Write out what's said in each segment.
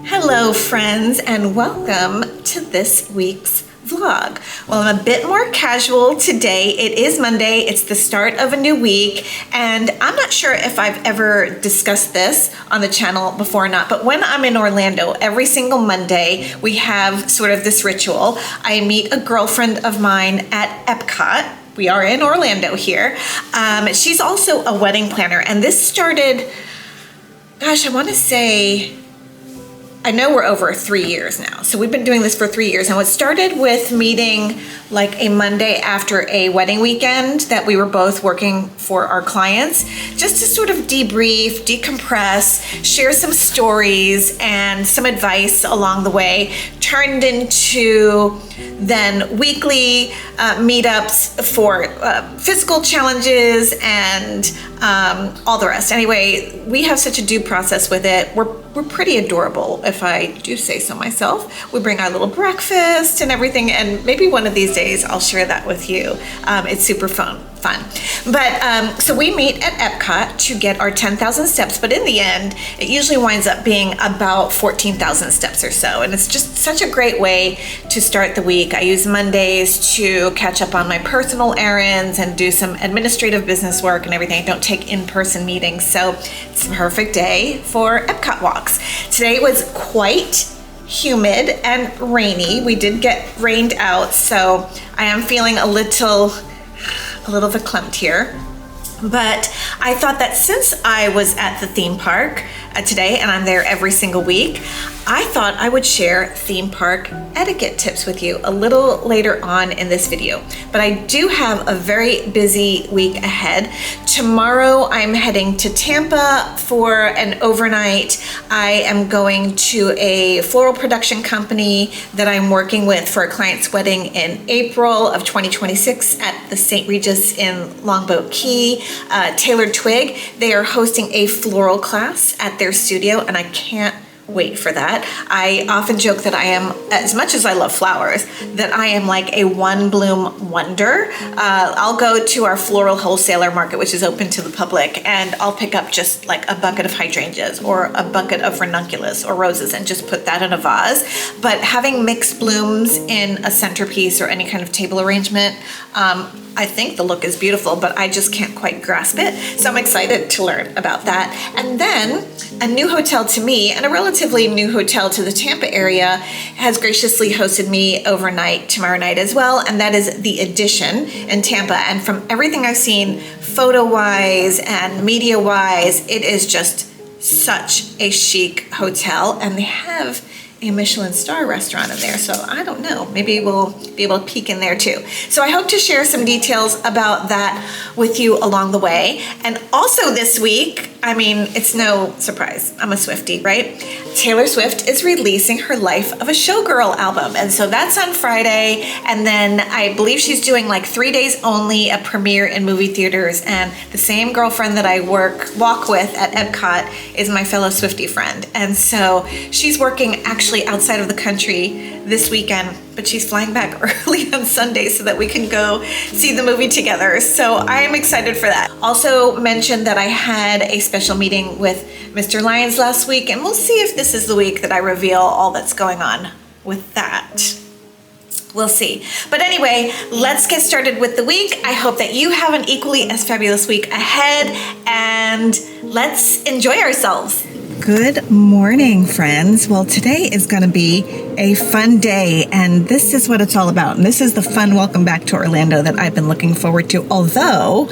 Hello friends, and welcome to this week's vlog. Well, I'm a bit more casual today. It is Monday, it's the start of a new week, and I'm not sure if I've ever discussed this on the channel before or not, but when I'm in Orlando, every single Monday, we have sort of this ritual. I meet a girlfriend of mine at Epcot. We are in Orlando here. She's also a wedding planner, and this started, gosh, I want to say, I know we're over 3 years now. So we've been doing this for 3 years. And it started with meeting like a Monday after a wedding weekend that we were both working for our clients, just to sort of debrief, decompress, share some stories and some advice along the way, turned into then weekly meetups for physical challenges and all the rest. Anyway, we have such a due process with it. We're pretty adorable, if I do say so myself. We bring our little breakfast and everything, and maybe one of these days I'll share that with you. It's super fun. But so we meet at Epcot to get our 10,000 steps, but in the end, it usually winds up being about 14,000 steps or so. And it's just such a great way to start the week. I use Mondays to catch up on my personal errands and do some administrative business work and everything. I don't take in-person meetings, so it's a perfect day for Epcot walks. Today was quite humid and rainy. We did get rained out, so I am feeling a little verklempt here. But I thought that since I was at the theme park today, and I'm there every single week, I thought I would share theme park etiquette tips with you a little later on in this video. But I do have a very busy week ahead. Tomorrow I'm heading to Tampa for an overnight. I am going to a floral production company that I'm working with for a client's wedding in April of 2026 at the St. Regis in Longboat Key. Tailored Twig, they are hosting a floral class at their studio, and I can't wait for that. I often joke that I am, as much as I love flowers, that I am like a one bloom wonder. I'll go to our floral wholesaler market, which is open to the public, and I'll pick up just like a bucket of hydrangeas or a bucket of ranunculus or roses and just put that in a vase. But having mixed blooms in a centerpiece or any kind of table arrangement, I think the look is beautiful, but I just can't quite grasp it. So I'm excited to learn about that. And then a new hotel to me, and a relatively new hotel to the Tampa area, has graciously hosted me overnight tomorrow night as well, and that is the Edition in Tampa. And from everything I've seen, photo-wise and media-wise, it is just such a chic hotel, and they have a Michelin star restaurant in there, so I don't know, maybe we'll be able to peek in there too. So I hope to share some details about that with you along the way. And also this week, I mean, it's no surprise, I'm a Swiftie, right? Taylor Swift is releasing her Life of a Showgirl album, and so that's on Friday, and then I believe she's doing like 3 days only a premiere in movie theaters, and the same girlfriend that I walk with at Epcot is my fellow Swiftie friend, and so she's working actually outside of the country this weekend, but she's flying back early on Sunday so that we can go see the movie together. So I am excited for that. Also mentioned that I had a special meeting with Mr. Lyons last week, and we'll see if this is the week that I reveal all that's going on with that. We'll see. But anyway, let's get started with the week. I hope that you have an equally as fabulous week ahead, and let's enjoy ourselves. Good morning, friends. Well, today is going to be a fun day, and this is what it's all about. And this is the fun welcome back to Orlando that I've been looking forward to, although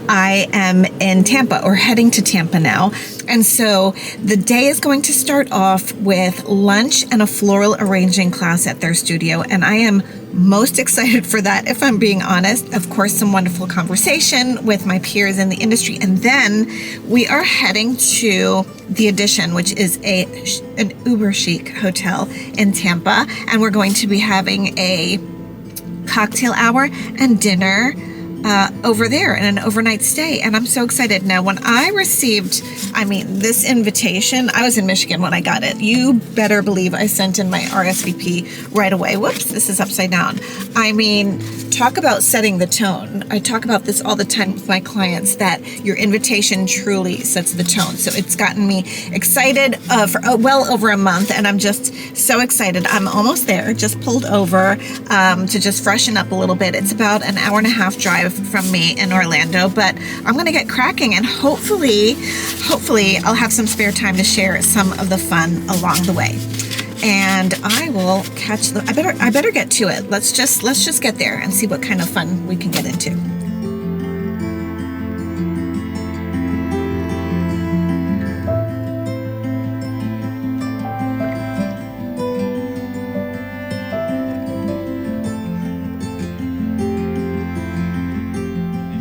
I am in Tampa, or heading to Tampa now. And so the day is going to start off with lunch and a floral arranging class at their studio, and I am most excited for that, if I'm being honest. Of course, some wonderful conversation with my peers in the industry, and then we are heading to the Edition, which is an uber chic hotel in Tampa, and we're going to be having a cocktail hour and dinner over there in an overnight stay, and I'm so excited. Now, when I received, this invitation, I was in Michigan when I got it. You better believe I sent in my RSVP right away. Whoops, this is upside down. talk about setting the tone. I talk about this all the time with my clients, that your invitation truly sets the tone. So it's gotten me excited for well over a month, and I'm just so excited. I'm almost there, just pulled over to just freshen up a little bit. It's about an hour and a half drive from me in Orlando, but I'm going to get cracking, and hopefully I'll have some spare time to share some of the fun along the way. And I will catch the, I better get to it. Let's just get there and see what kind of fun we can get into.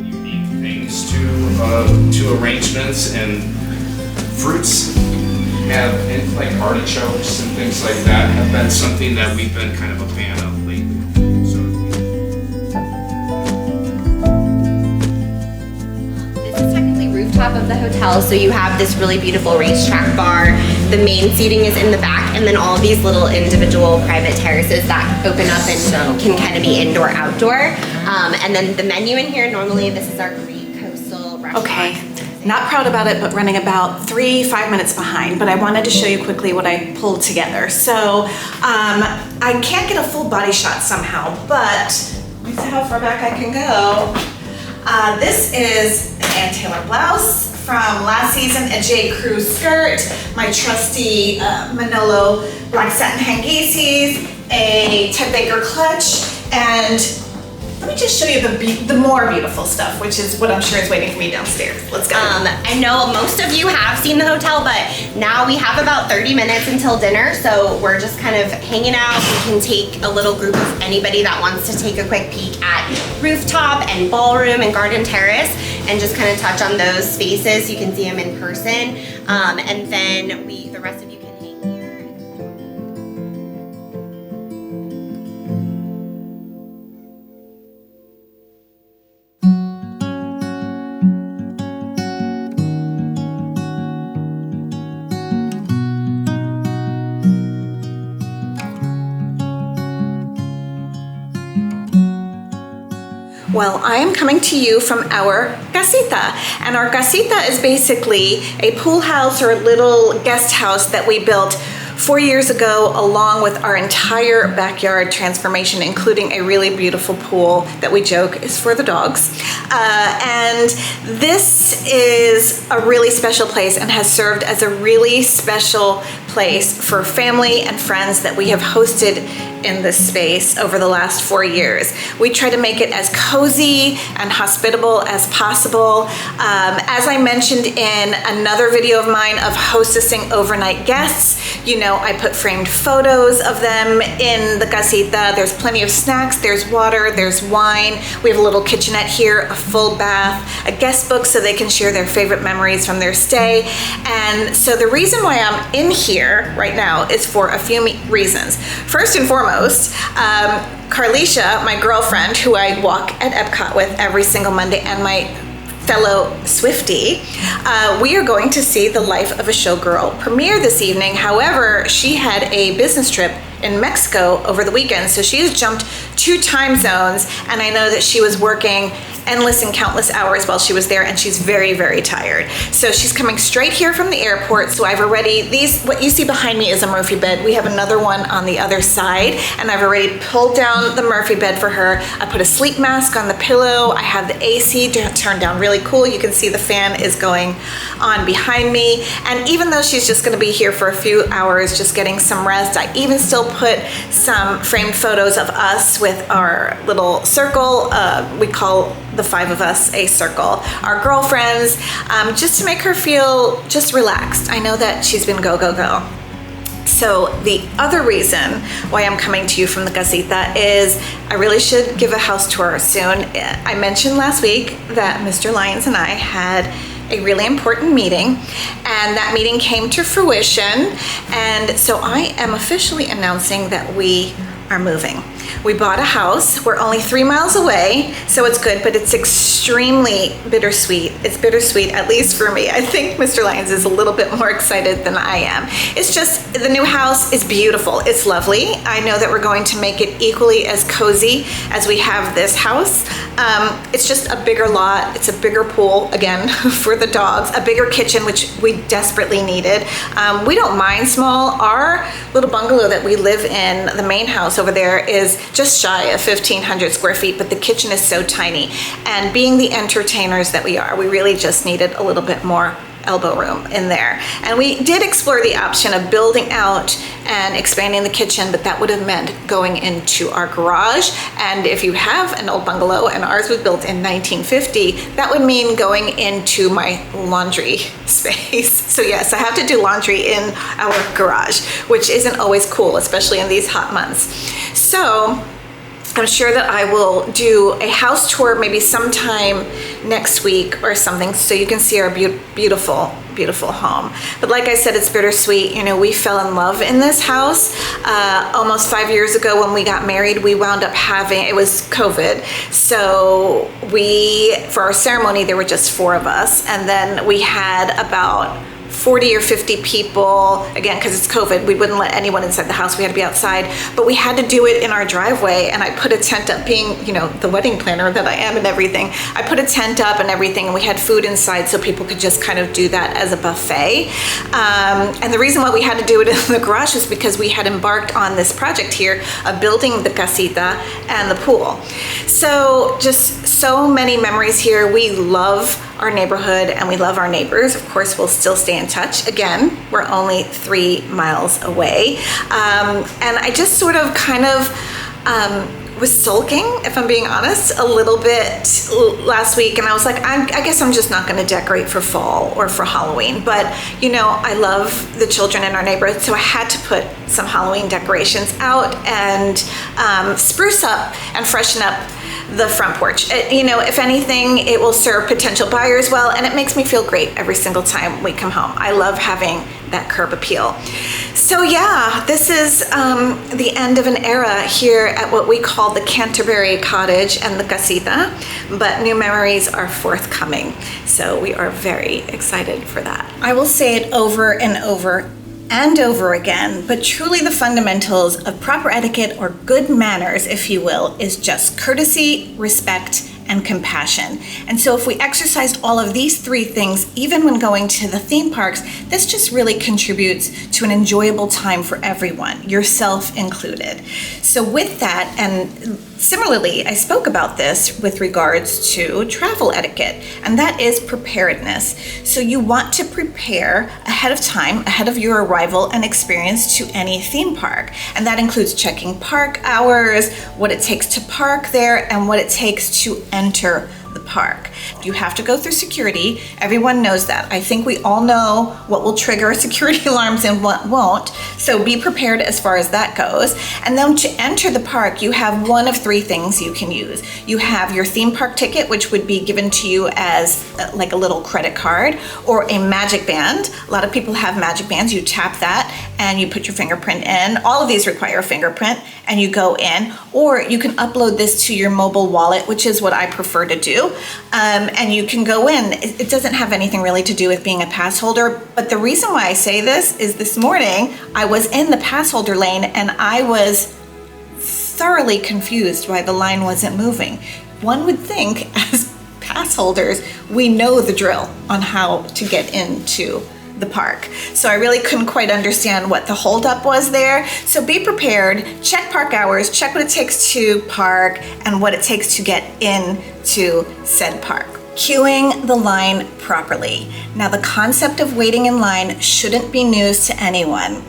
Unique things to arrangements, and fruits have, and like artichokes and things like that have been something that we've been kind of a fan of lately. This is technically rooftop of the hotel, so you have this really beautiful racetrack bar. The main seating is in the back, and then all of these little individual private terraces that open up and can kind of be indoor, outdoor. And then the menu in here, normally this is our Greek coastal restaurant. Okay. Not proud about it, but running about 5 minutes behind. But I wanted to show you quickly what I pulled together. So I can't get a full body shot somehow, but let me see how far back I can go. This is an Ann Taylor blouse from last season, a J. Crew skirt, my trusty Manolo black satin Hangisis, a Ted Baker clutch, and let me just show you the more beautiful stuff, which is what I'm sure is waiting for me downstairs. Let's go. I know most of you have seen the hotel, but now we have about 30 minutes until dinner, so we're just kind of hanging out. We can take a little group of anybody that wants to take a quick peek at rooftop and ballroom and garden terrace and just kind of touch on those spaces. You can see them in person, and then the rest of you can hang here. Well, I am coming to you from our casita, and our casita is basically a pool house or a little guest house that we built 4 years ago, along with our entire backyard transformation, including a really beautiful pool that we joke is for the dogs. And this is a really special place and has served as a really special place for family and friends that we have hosted in this space over the last 4 years. We try to make it as cozy and hospitable as possible. As I mentioned in another video of mine of hostessing overnight guests, you know, I put framed photos of them in the casita. There's plenty of snacks, there's water, there's wine. We have a little kitchenette here, a full bath, a guest book so they can share their favorite memories from their stay. And so the reason why I'm in here right now is for a few reasons. First and foremost, Carlicia, my girlfriend, who I walk at Epcot with every single Monday, and my fellow Swiftie, we are going to see The Life of a Showgirl premiere this evening. However, she had a business trip in Mexico over the weekend, so she has jumped 2 time zones, and I know that she was working endless and countless hours while she was there, and she's very, very tired. So she's coming straight here from the airport. So I've already, what you see behind me is a Murphy bed. We have another one on the other side, and I've already pulled down the Murphy bed for her. I put a sleep mask on the pillow. I have the AC turned down really cool. You can see the fan is going on behind me. And even though she's just gonna be here for a few hours, just getting some rest, I even still put some framed photos of us with our little circle. We call the 5 of us a circle, our girlfriends, just to make her feel just relaxed. I know that she's been go, go, go. So the other reason why I'm coming to you from the casita is I really should give a house tour soon. I mentioned last week that Mr. Lyons and I had a really important meeting, and that meeting came to fruition, and so I am officially announcing that we are moving. We bought a house. We're only 3 miles away, so it's good, but it's extremely bittersweet. It's bittersweet, at least for me. I think Mr. Lyons is a little bit more excited than I am. It's just, the new house is beautiful. It's lovely. I know that we're going to make it equally as cozy as we have this house. It's just a bigger lot. It's a bigger pool, again, for the dogs, a bigger kitchen, which we desperately needed. We don't mind small. Our little bungalow that we live in, the main house over there, is just shy of 1,500 square feet, but the kitchen is so tiny. And being the entertainers that we are, we really just needed a little bit more elbow room in there. And we did explore the option of building out and expanding the kitchen, but that would have meant going into our garage. And if you have an old bungalow, and ours was built in 1950, that would mean going into my laundry space. So yes, I have to do laundry in our garage, which isn't always cool, especially in these hot months. So I'm sure that I will do a house tour maybe sometime next week or something, so you can see our beautiful, beautiful home. But like I said, it's bittersweet. You know, we fell in love in this house almost 5 years ago when we got married. We wound up having, it was COVID, so for our ceremony, there were just 4 of us, and then we had about 40 or 50 people, again, because it's COVID, we wouldn't let anyone inside the house, we had to be outside, but we had to do it in our driveway, and I put a tent up, being, you know, the wedding planner that I am and everything, I put a tent up and everything, and we had food inside so people could just kind of do that as a buffet. And the reason why we had to do it in the garage was because we had embarked on this project here of building the casita and the pool. So just so many memories here. We love our neighborhood and we love our neighbors. Of course, we'll still stay in touch. Again, we're only 3 miles away. And I just sort of kind of was sulking, if I'm being honest, a little bit last week. And I was like, I guess I'm just not going to decorate for fall or for Halloween. But, you know, I love the children in our neighborhood, so I had to put some Halloween decorations out and spruce up and freshen up the front porch. You know, if anything, it will serve potential buyers well, and it makes me feel great every single time we come home. I love having that curb appeal. So yeah, this is the end of an era here at what we call the Canterbury Cottage and the Casita, but new memories are forthcoming. So we are very excited for that. I will say it over and over and over again, but truly the fundamentals of proper etiquette, or good manners, if you will, is just courtesy, respect, and compassion. And so if we exercised all of these 3 things, even when going to the theme parks, this just really contributes to an enjoyable time for everyone, yourself included. So with that, and similarly, I spoke about this with regards to travel etiquette, and that is preparedness. So you want to prepare ahead of time, ahead of your arrival and experience to any theme park. And that includes checking park hours, what it takes to park there, and what it takes to enter the park. You have to go through security. Everyone knows that. I think we all know what will trigger security alarms and what won't. So be prepared as far as that goes. And then to enter the park, you have one of 3 things you can use. You have your theme park ticket, which would be given to you as like a little credit card, or a magic band. A lot of people have magic bands. You tap that and you put your fingerprint in. All of these require a fingerprint, and you go in, or you can upload this to your mobile wallet, which is what I prefer to do. And you can go in. It doesn't have anything really to do with being a pass holder, but the reason why I say this is this morning I was in the pass holder lane and I was thoroughly confused why the line wasn't moving. One would think as pass holders, we know the drill on how to get into the park. So I really couldn't quite understand what the holdup was there. So be prepared, check park hours, check what it takes to park and what it takes to get into said park. Queuing the line properly. Now the concept of waiting in line shouldn't be news to anyone.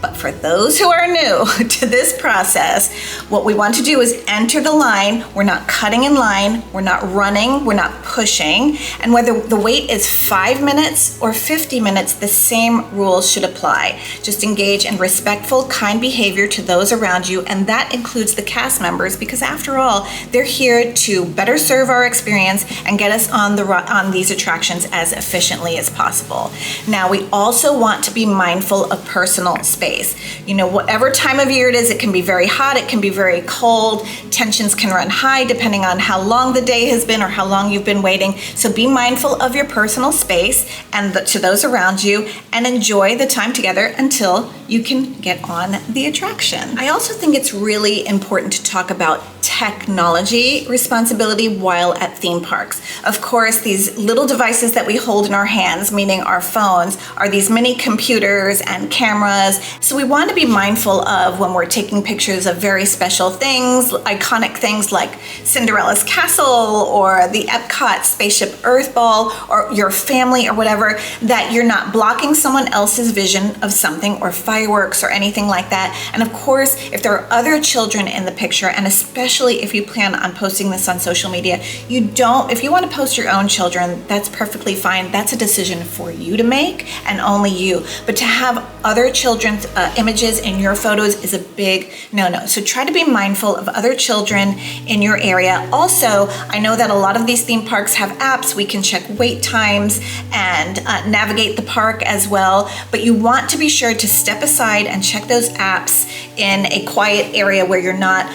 But for those who are new to this process, what we want to do is enter the line. We're not cutting in line, we're not running, we're not pushing. And whether the wait is 5 minutes or 50 minutes, the same rules should apply. Just engage in respectful, kind behavior to those around you, and that includes the cast members, because after all, they're here to better serve our experience and get us on these attractions as efficiently as possible. Now, we also want to be mindful of personal space. space. You know, whatever time of year it is, it can be very hot, it can be very cold, tensions can run high depending on how long the day has been or how long you've been waiting. So be mindful of your personal space and to those around you, and enjoy the time together until you can get on the attraction. I also think it's really important to talk about technology responsibility while at theme parks. Of course, these little devices that we hold in our hands, meaning our phones, are these mini computers and cameras. So we want to be mindful of when we're taking pictures of very special things, iconic things like Cinderella's castle or the Epcot Spaceship Earth Ball or your family or whatever, that you're not blocking someone else's vision of something or fireworks or anything like that. And of course, if there are other children in the picture, and especially if you plan on posting this on social media, if you want to post your own children, that's perfectly fine. That's a decision for you to make and only you. But to have other children's images in your photos is a big no-no. So try to be mindful of other children in your area. Also, I know that a lot of these theme parks have apps. We can check wait times and navigate the park as well. But you want to be sure to step aside and check those apps in a quiet area where you're not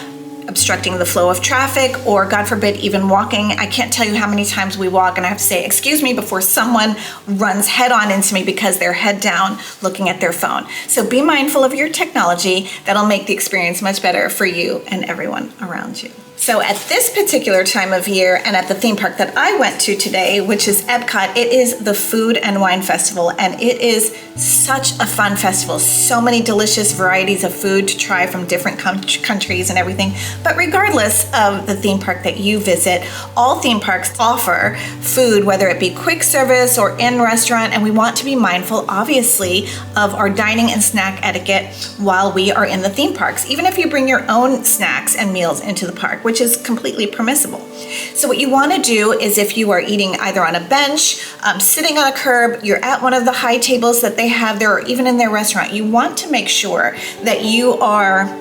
obstructing the flow of traffic, or God forbid, even walking. I can't tell you how many times we walk and I have to say, excuse me, before someone runs head on into me because they're head down looking at their phone. So be mindful of your technology. That'll make the experience much better for you and everyone around you. So at this particular time of year and at the theme park that I went to today, which is Epcot, it is the Food and Wine Festival, and it is such a fun festival. So many delicious varieties of food to try from different countries and everything. But regardless of the theme park that you visit, all theme parks offer food, whether it be quick service or in restaurant, and we want to be mindful, obviously, of our dining and snack etiquette while we are in the theme parks, even if you bring your own snacks and meals into the park, which is completely permissible. So what you want to do is, if you are eating either on a bench, sitting on a curb, you're at one of the high tables that they have there, or even in their restaurant, you want to make sure that you are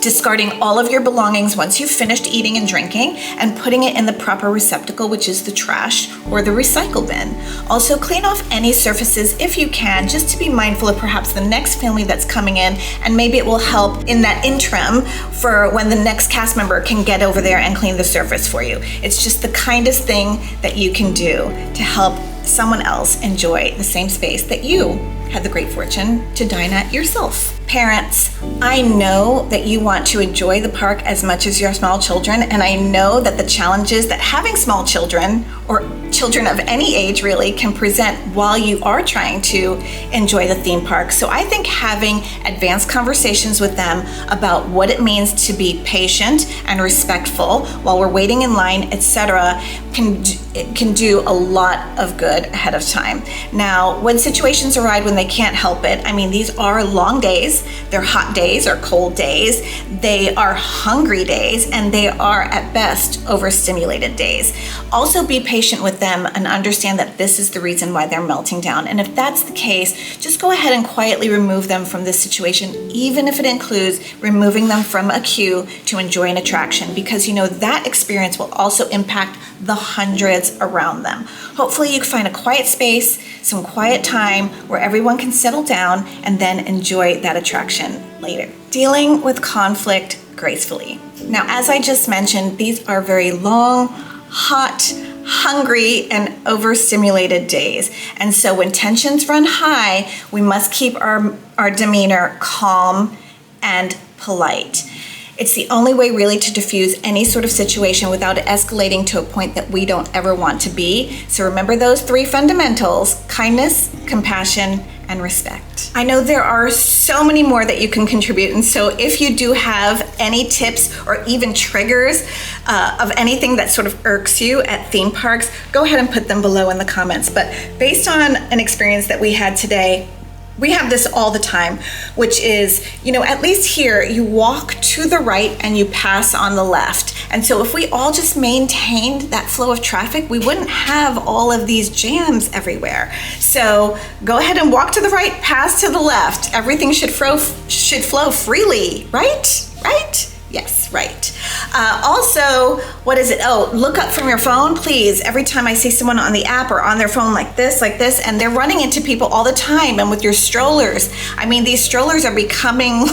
discarding all of your belongings once you've finished eating and drinking and putting it in the proper receptacle, which is the trash or the recycle bin. Also, clean off any surfaces if you can, just to be mindful of perhaps the next family that's coming in, and maybe it will help in that interim for when the next cast member can get over there and clean the surface for you. It's just the kindest thing that you can do to help someone else enjoy the same space that you had the great fortune to dine at yourself. Parents, I know that you want to enjoy the park as much as your small children, and I know that the challenges that having small children, or children of any age really, can present while you are trying to enjoy the theme park. So I think having advanced conversations with them about what it means to be patient and respectful while we're waiting in line, etc., can do a lot of good ahead of time. Now, when situations arise when they can't help it, I mean, these are long days, they're hot days or cold days, they are hungry days, and they are at best overstimulated days. Also be patient with them and understand that this is the reason why they're melting down. And if that's the case, just go ahead and quietly remove them from this situation, even if it includes removing them from a queue to enjoy an attraction, because you know that experience will also impact the hundreds around them. Hopefully you can find a quiet space, some quiet time where everyone can settle down and then enjoy that attraction later. Dealing with conflict gracefully. Now, as I just mentioned, these are very long, hot, hungry, and overstimulated days. And so when tensions run high, we must keep our demeanor calm and polite. It's the only way really to diffuse any sort of situation without it escalating to a point that we don't ever want to be. So remember those three fundamentals: kindness, compassion, and respect. I know there are so many more that you can contribute, and so if you do have any tips or even triggers of anything that sort of irks you at theme parks, go ahead and put them below in the comments. But based on an experience that we had today, we have this all the time, which is, you know, at least here, you walk to the right and you pass on the left. And so if we all just maintained that flow of traffic, we wouldn't have all of these jams everywhere. So go ahead and walk to the right, pass to the left. Everything should flow freely, right? Right? Yes, right. Also, what is it? Oh, look up from your phone, please. Every time I see someone on the app or on their phone like this, and they're running into people all the time. And with your strollers, I mean, these strollers are becoming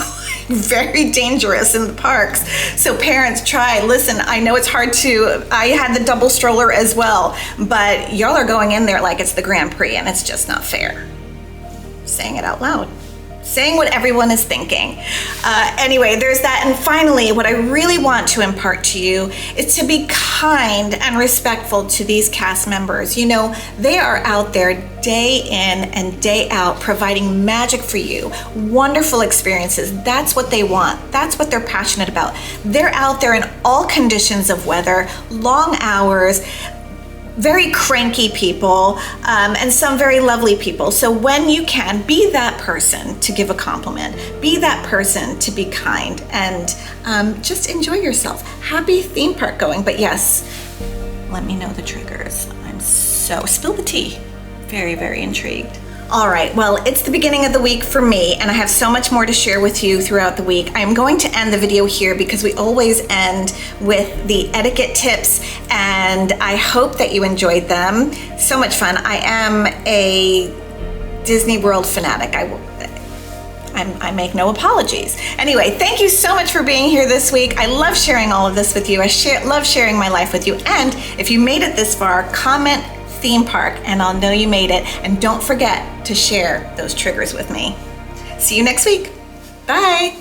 very dangerous in the parks. So parents, listen, I know it's hard I had the double stroller as well, but y'all are going in there like it's the Grand Prix, and it's just not fair. Saying it out loud. Saying what everyone is thinking. Anyway, there's that. And finally, what I really want to impart to you is to be kind and respectful to these cast members. You know, they are out there day in and day out providing magic for you, wonderful experiences. That's what they want. That's what they're passionate about. They're out there in all conditions of weather, long hours, very cranky people, and some very lovely people. So when you can, be that person to give a compliment, be that person to be kind, and just enjoy yourself. Happy theme park going. But yes, let me know the triggers. Spill the tea. Very, very intrigued. All right, well, it's the beginning of the week for me, and I have so much more to share with you throughout the week. I'm going to end the video here because we always end with the etiquette tips, and I hope that you enjoyed them. So much fun. I am a Disney World fanatic. I make no apologies. Anyway, thank you so much for being here this week. I love sharing all of this with you. Love sharing my life with you. And if you made it this far, comment theme park and I'll know you made it. And don't forget to share those triggers with me. See you next week. Bye.